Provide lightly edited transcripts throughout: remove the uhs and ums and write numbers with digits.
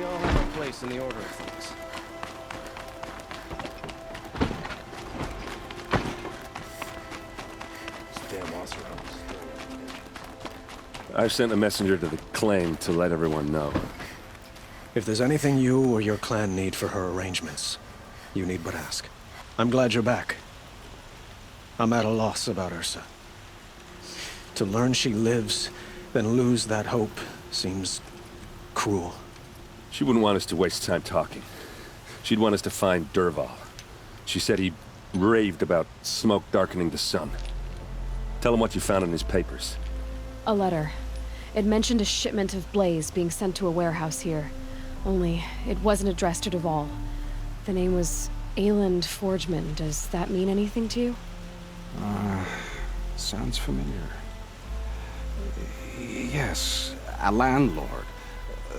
We all have a place in the order of things. This damn Oseram. I've sent a messenger to the claim to let everyone know. If there's anything you or your clan need for her arrangements, you need but ask. I'm glad you're back. I'm at a loss about Ursa. To learn she lives, then lose that hope, seems cruel. She wouldn't want us to waste time talking. She'd want us to find Dervahl. She said he raved about smoke darkening the sun. Tell him what you found in his papers. A letter. It mentioned a shipment of blaze being sent to a warehouse here. Only, it wasn't addressed to Dervahl. The name was Ayland Forgeman. Does that mean anything to you? Sounds familiar. Yes, a landlord.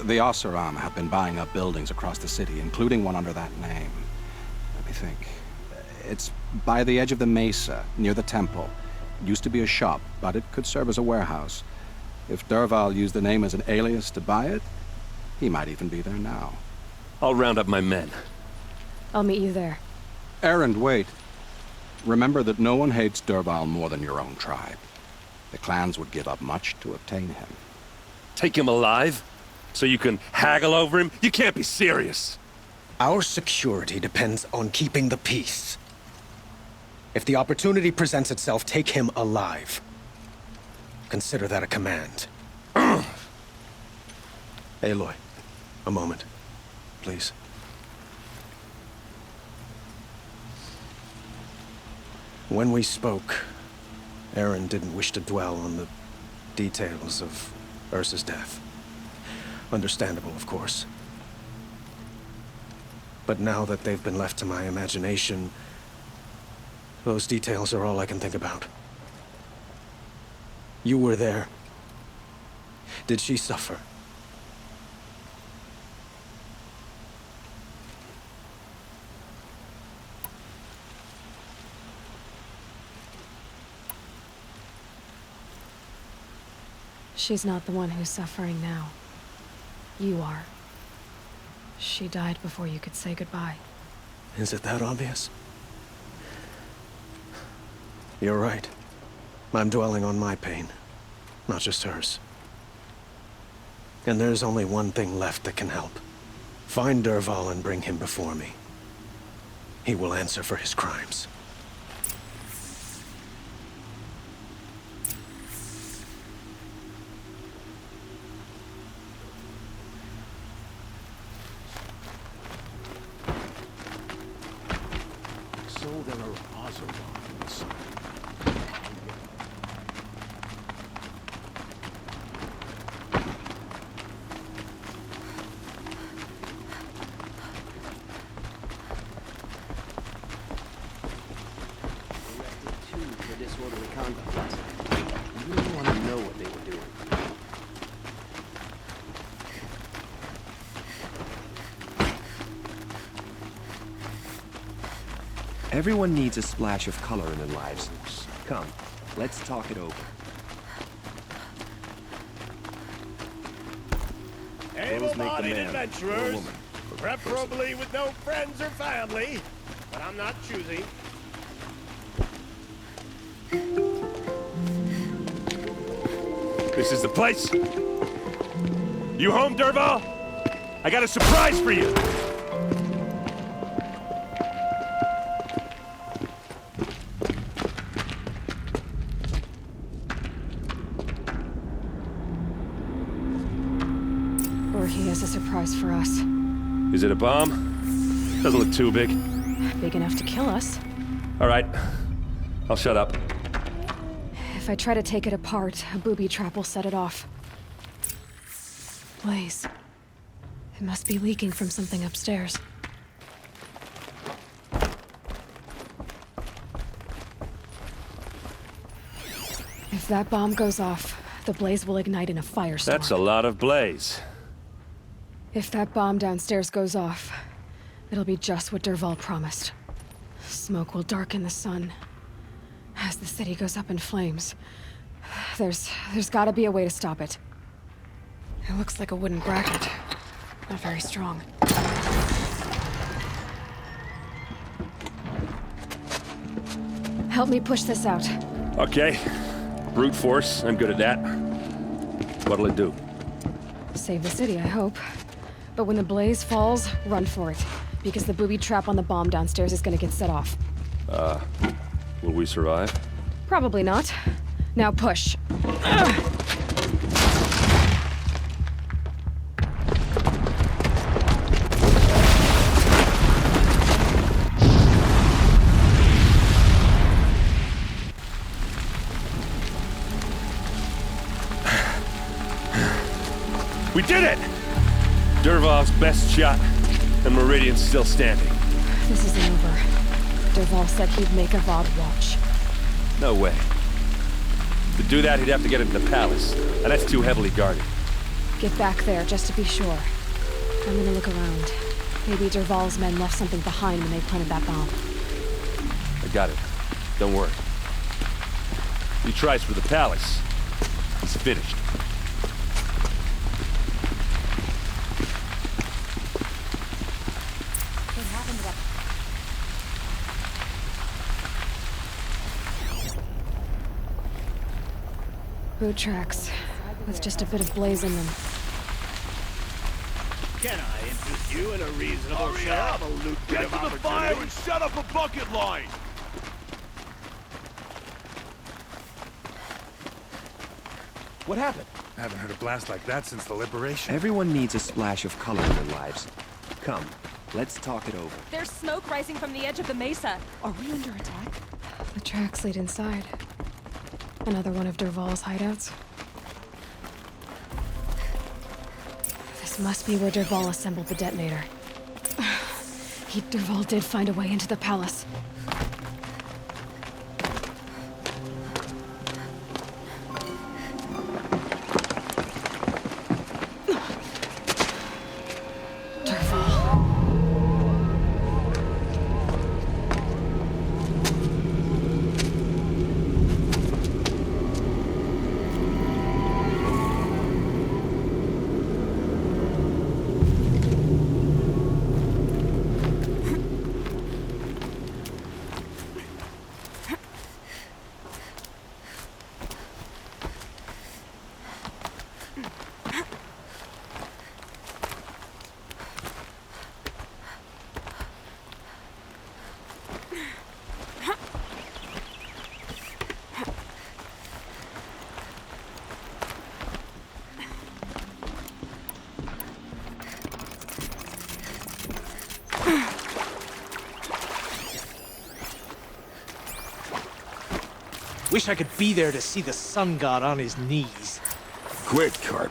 The Oseram have been buying up buildings across the city, including one under that name. Let me think. It's by the edge of the mesa, near the temple. Used to be a shop, but it could serve as a warehouse. If Dervahl used the name as an alias to buy it, he might even be there now. I'll round up my men. I'll meet you there. Erend, wait. Remember that no one hates Dervahl more than your own tribe. The clans would give up much to obtain him. Take him alive? So you can haggle over him? You can't be serious! Our security depends on keeping the peace. If the opportunity presents itself, take him alive. Consider that a command. Aloy, a moment, please. When we spoke, Erend didn't wish to dwell on the details of Ursa's death. Understandable, of course. But now that they've been left to my imagination, those details are all I can think about. You were there. Did she suffer? She's not the one who's suffering now. You are. She died before you could say goodbye. Is it that obvious? You're right. I'm dwelling on my pain, not just hers. And there's only one thing left that can help. Find Dervahl and bring him before me. He will answer for his crimes. So there are Oseram. For disorderly conduct last night. You really want to know what they were doing. Everyone needs a splash of color in their lives. Come, let's talk it over. Able-bodied adventurers, preferably with no friends or family, but I'm not choosy. This is the place? You home, Dervahl? I got a surprise for you! Or he has a surprise for us. Is it a bomb? Doesn't look too big. Big enough to kill us. All right. I'll shut up. If I try to take it apart, a booby trap will set it off. Blaze. It must be leaking from something upstairs. If that bomb goes off, the blaze will ignite in a firestorm. That's a lot of blaze. If that bomb downstairs goes off, it'll be just what Dervahl promised. Smoke will darken the sun. As the city goes up in flames, there's gotta be a way to stop it. It looks like a wooden bracket. Not very strong. Help me push this out. Okay. Brute force, I'm good at that. What'll it do? Save the city, I hope. But when the blaze falls, run for it. Because the booby trap on the bomb downstairs is gonna get set off. Will we survive? Probably not. Now push. We did it! Dervahl's best shot, and Meridian's still standing. This isn't over. Dervahl said he'd make Avad watch. No way. To do that, he'd have to get into the palace, and that's too heavily guarded. Get back there, just to be sure. I'm gonna look around. Maybe Dervahl's men left something behind when they planted that bomb. I got it. Don't worry. If he tries for the palace, he's finished. What happened to that? Boot tracks, with just a bit of blaze in them. Can I interest you in a reasonable share of a lucrative opportunity? Fire and shut up a bucket line! What happened? I haven't heard a blast like that since the liberation. Everyone needs a splash of color in their lives. Come, let's talk it over. There's smoke rising from the edge of the mesa. Are we under attack? The tracks lead inside. Another one of Dervahl's hideouts. This must be where Dervahl assembled the detonator. Dervahl did find a way into the palace. Wish I could be there to see the sun god on his knees. Quick, Carp.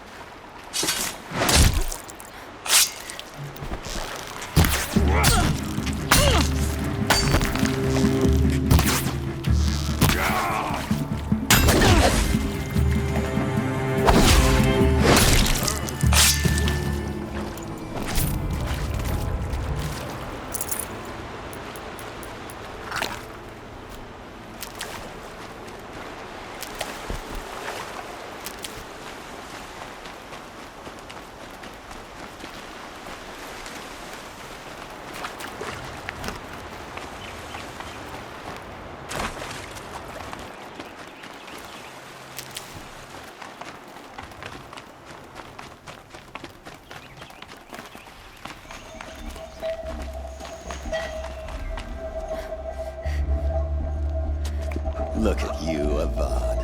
Look at you, Avad.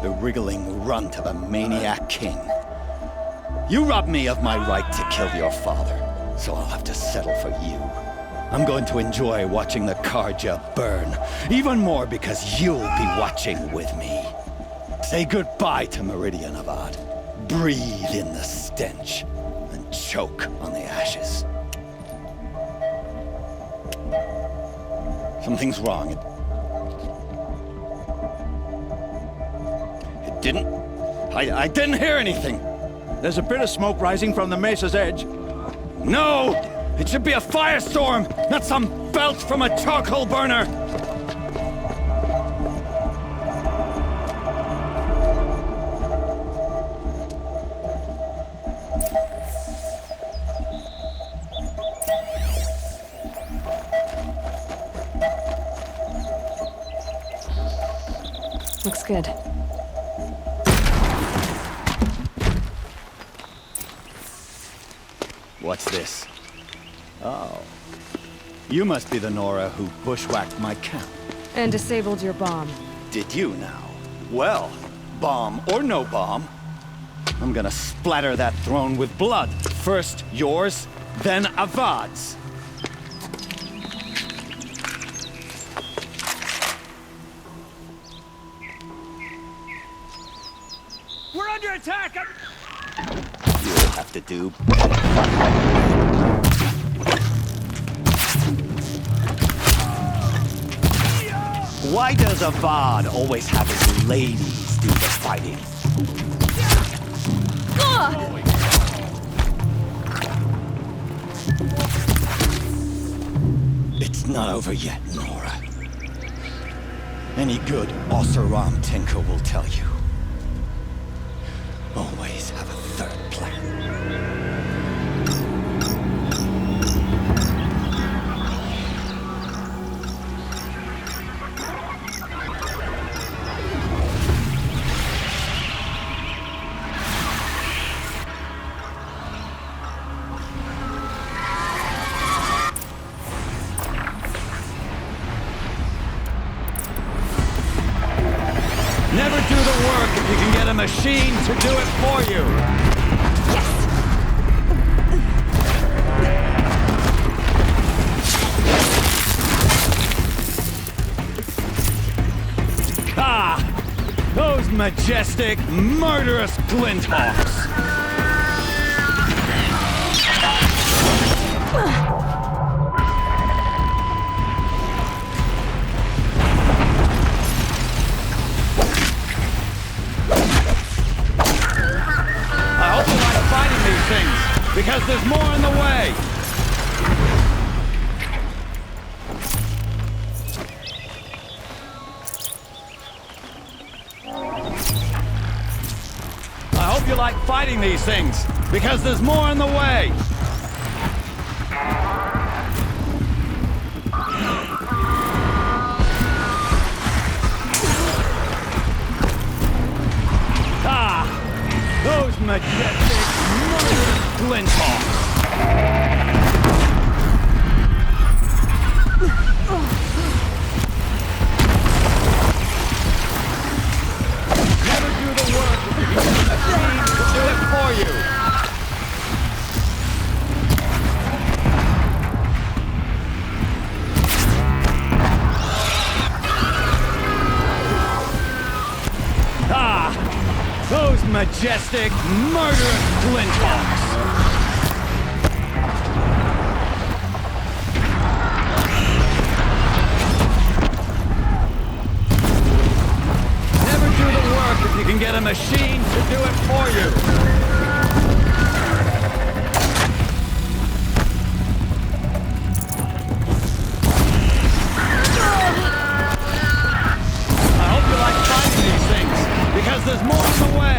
The wriggling runt of a maniac king. You robbed me of my right to kill your father, so I'll have to settle for you. I'm going to enjoy watching the Karja burn, even more because you'll be watching with me. Say goodbye to Meridian, Avad. Breathe in the stench, and choke on the ashes. Something's wrong. I didn't hear anything. There's a bit of smoke rising from the mesa's edge. No! It should be a firestorm, not some belch from a charcoal burner! Looks good. What's this? Oh. You must be the Nora who bushwhacked my camp. And disabled your bomb. Did you now? Well, bomb or no bomb, I'm gonna splatter that throne with blood. First yours, then Avad's. We're under attack! You'll have to do. Why does Avad always have his ladies do the fighting? It's not over yet, Nora. Any good Oseram tinker will tell you. Always have a third plan. Never do the work if you can get a machine to do it for you. Ah! Those majestic, murderous glinthawks! Because there's more in the way! I hope you like fighting these things, because there's more in the way! Ah! Those majestic, murderous glinthawks! Never do the work if you can get a machine to do it for you! Ah! Those majestic, murderous glinthawks! Never do the work if you can get a machine to do it for you. I hope you like fighting these things, because there's more on the way.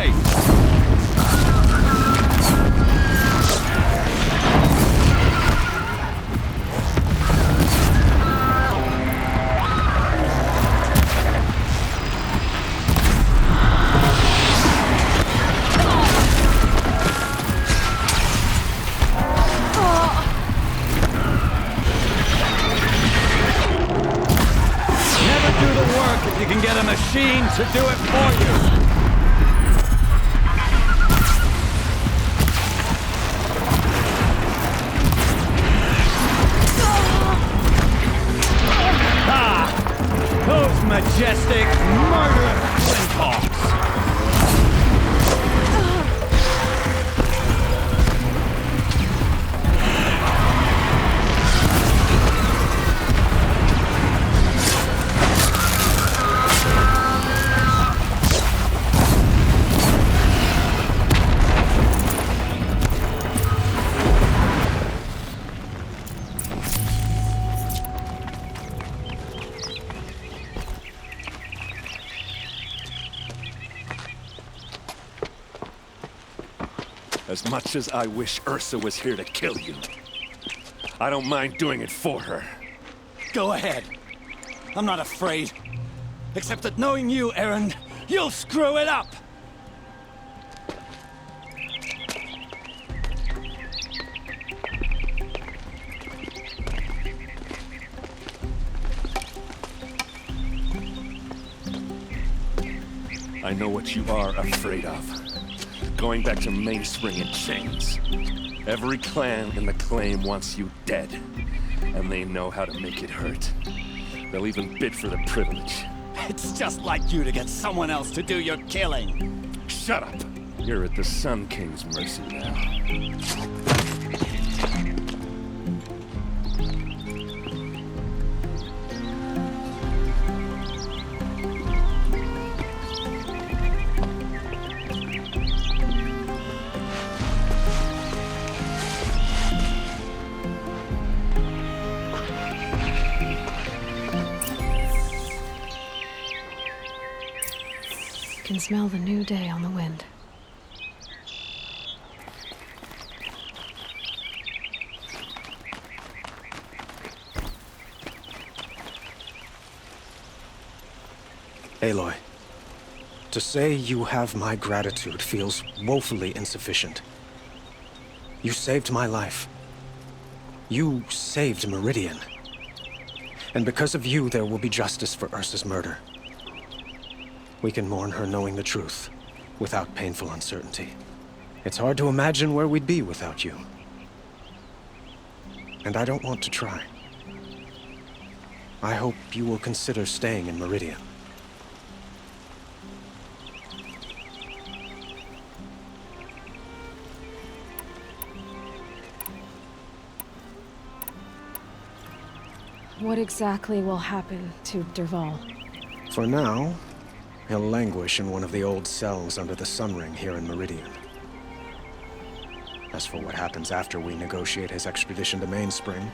If you can get a machine to do it for you. Ah! Those majestic, murderous glinthawks! As much as I wish Ursa was here to kill you, I don't mind doing it for her. Go ahead. I'm not afraid. Except that knowing you, Aaron, you'll screw it up! I know what you are afraid of. Going back to Mainspring in chains. Every clan in the claim wants you dead. And they know how to make it hurt. They'll even bid for the privilege. It's just like you to get someone else to do your killing. Shut up! You're at the Sun King's mercy now. Can smell the new day on the wind. Aloy, to say you have my gratitude feels woefully insufficient. You saved my life. You saved Meridian. And because of you, there will be justice for Ursa's murder. We can mourn her knowing the truth, without painful uncertainty. It's hard to imagine where we'd be without you. And I don't want to try. I hope you will consider staying in Meridian. What exactly will happen to Dervahl? For now, he'll languish in one of the old cells under the Sun Ring here in Meridian. As for what happens after we negotiate his extradition to Mainspring,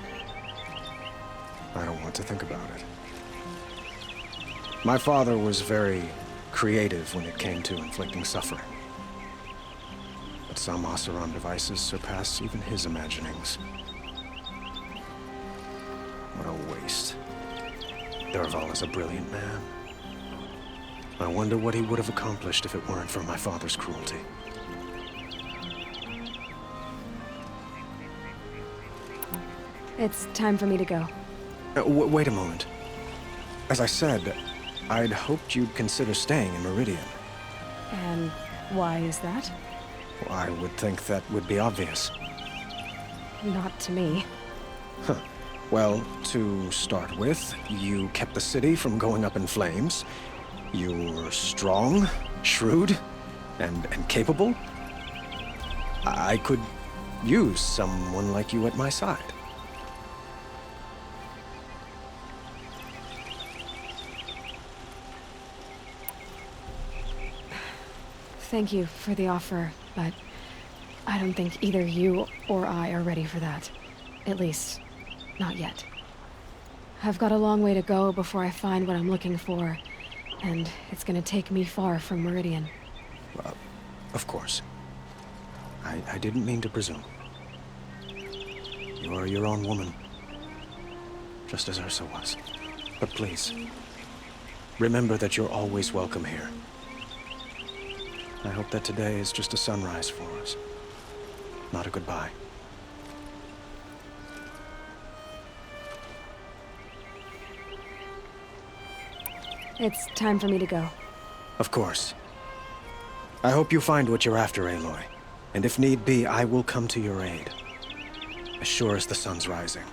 I don't want to think about it. My father was very creative when it came to inflicting suffering. But some Oseram devices surpass even his imaginings. What a waste. Dervahl is a brilliant man. I wonder what he would have accomplished if it weren't for my father's cruelty. It's time for me to go. Wait a moment. As I said, I'd hoped you'd consider staying in Meridian. And why is that? Well, I would think that would be obvious. Not to me. Huh. Well, to start with, you kept the city from going up in flames. You were strong, shrewd, and capable. I could use someone like you at my side. Thank you for the offer, but I don't think either you or I are ready for that. At least, not yet. I've got a long way to go before I find what I'm looking for, and it's gonna take me far from Meridian. Of course. I didn't mean to presume. You are your own woman, just as Ursa was. But please, remember that you're always welcome here. I hope that today is just a sunrise for us, not a goodbye. It's time for me to go. Of course. I hope you find what you're after, Aloy. And if need be, I will come to your aid. As sure as the sun's rising.